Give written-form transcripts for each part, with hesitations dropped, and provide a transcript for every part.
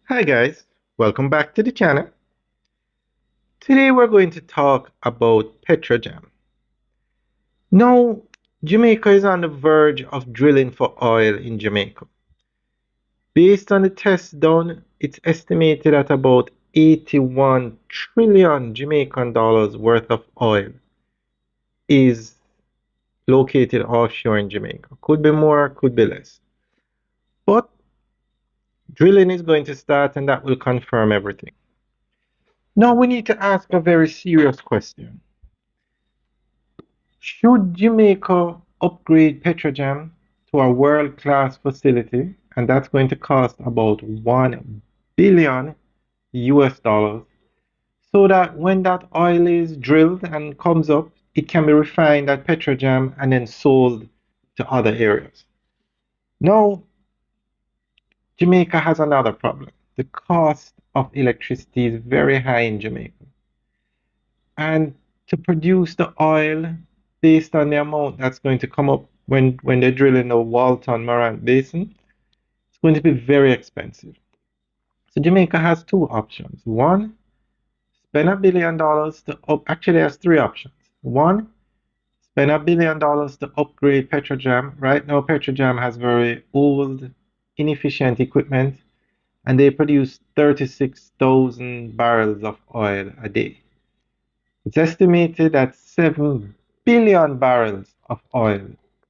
Hi guys, welcome back to the channel. Today we're going to talk about Petrojam. Now, Jamaica is on the verge of drilling for oil in Jamaica. Based on the tests done, it's estimated at about 81 trillion Jamaican dollars worth of oil is located offshore in Jamaica. Could be more, could be less. But drilling is going to start and that will confirm everything. Now we need to ask a very serious question. Should Jamaica upgrade Petrojam to a world-class facility, and that's going to cost about 1 billion US dollars, so that when that oil is drilled and comes up, it can be refined at Petrojam and then sold to other areas. Now, Jamaica has another problem. The cost of electricity is very high in Jamaica. And to produce the oil based on the amount that's going to come up when they're drilling the Walton Morant Basin, it's going to be very expensive. So Jamaica has two options. One, spend $1 billion to actually has three options. One, spend $1 billion to upgrade Petrojam. Right now, Petrojam has very old, inefficient equipment, and they produce 36,000 barrels of oil a day. It's estimated that 7 billion barrels of oil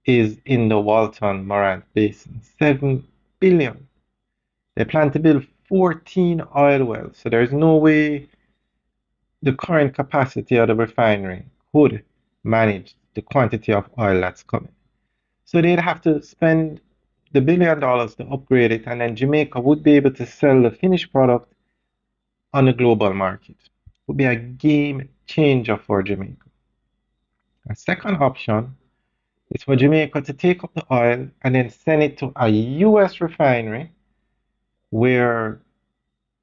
is in the Walton Morant Basin. 7 billion. They plan to build 14 oil wells, so there's no way the current capacity of the refinery could manage the quantity of oil that's coming. So they'd have to spend the $1 billion to upgrade it, and then Jamaica would be able to sell the finished product on the global market. It would be a game changer for Jamaica. A second option is for Jamaica to take up the oil and then send it to a US refinery where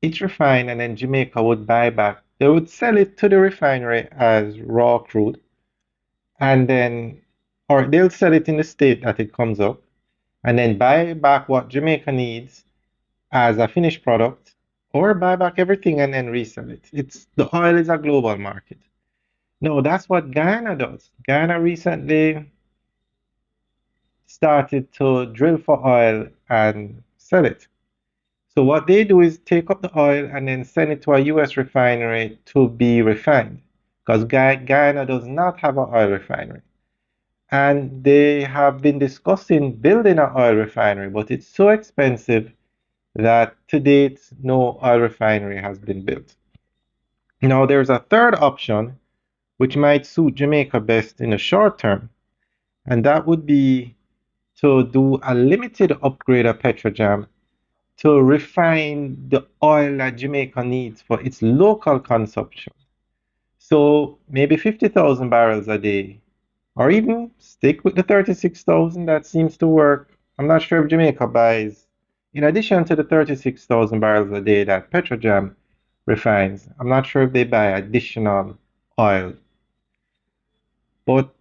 it's refined and then Jamaica would buy back. They would sell it to the refinery as raw crude and then, or they'll sell it in the state that it comes up and then buy back what Jamaica needs as a finished product or buy back everything and then resell it. The oil is a global market. No, that's what Guyana does. Guyana recently started to drill for oil and sell it. So what they do is take up the oil and then send it to a US refinery to be refined. Because Guyana does not have an oil refinery. And they have been discussing building an oil refinery, but it's so expensive that to date no oil refinery has been built. Now there's a third option which might suit Jamaica best in the short term, and that would be to do a limited upgrade of Petrojam to refine the oil that Jamaica needs for its local consumption. So maybe 50,000 barrels a day, or even stick with the 36,000 that seems to work. I'm not sure if Jamaica buys, in addition to the 36,000 barrels a day that Petrojam refines, I'm not sure if they buy additional oil, but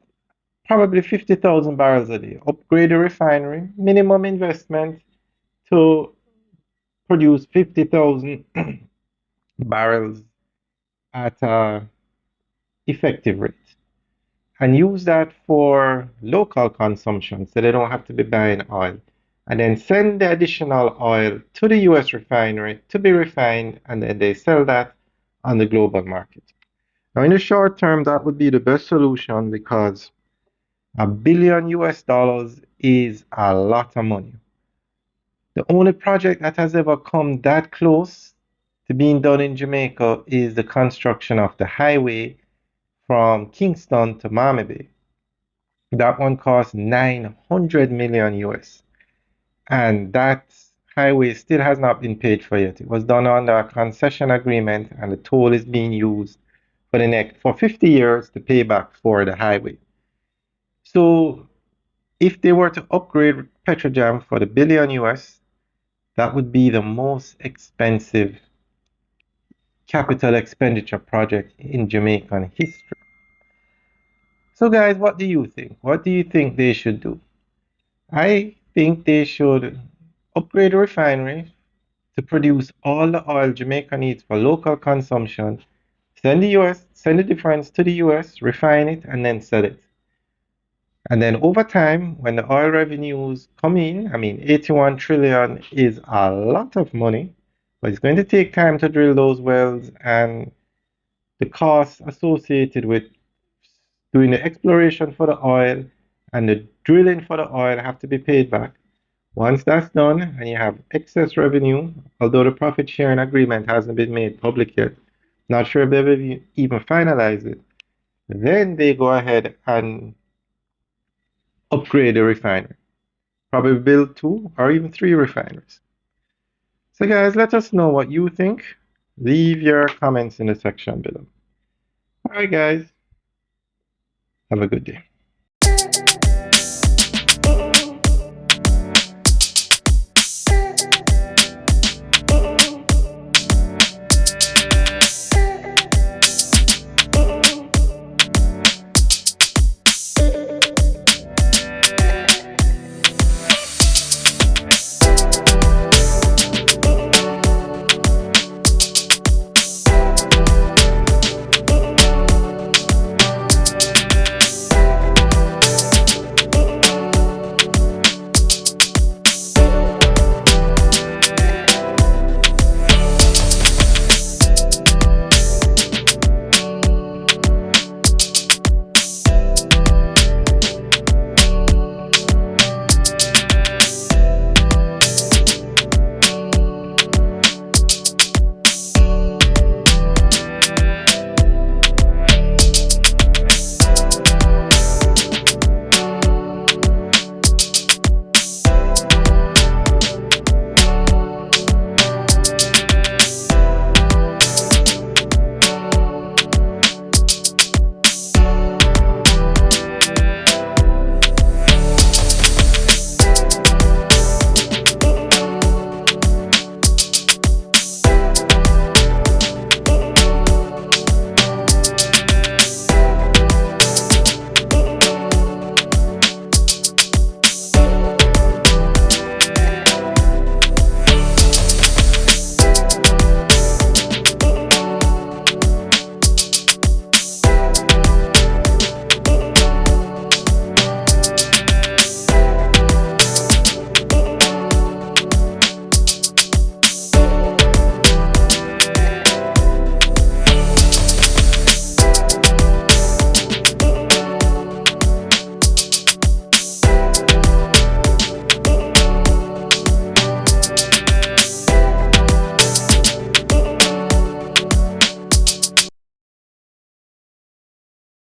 probably 50,000 barrels a day. Upgrade the refinery, minimum investment to produce 50,000 barrels at a effective rate and use that for local consumption so they don't have to be buying oil and then send the additional oil to the US refinery to be refined and then they sell that on the global market. Now in the short term that would be the best solution because $1 billion US is a lot of money. The only project that has ever come that close to being done in Jamaica is the construction of the highway from Kingston to Miami Bay. That one cost 900 million US. And that highway still has not been paid for yet. It was done under a concession agreement and the toll is being used for 50 years to pay back for the highway. So if they were to upgrade Petrojam for the billion US, that would be the most expensive capital expenditure project in Jamaican history. So, guys, what do you think? What do you think they should do? I think they should upgrade the refinery, to produce all the oil Jamaica needs for local consumption, send the difference to the US, refine it, and then sell it. And then over time, when the oil revenues come in, I mean, 81 trillion is a lot of money, but it's going to take time to drill those wells, and the costs associated with doing the exploration for the oil and the drilling for the oil have to be paid back. Once that's done and you have excess revenue, although the profit sharing agreement hasn't been made public yet, not sure if they've even finalized it, then they go ahead and upgrade the refinery. Probably build 2 or even 3 refineries. So, guys, let us know what you think. Leave your comments in the section below. All right, guys, have a good day.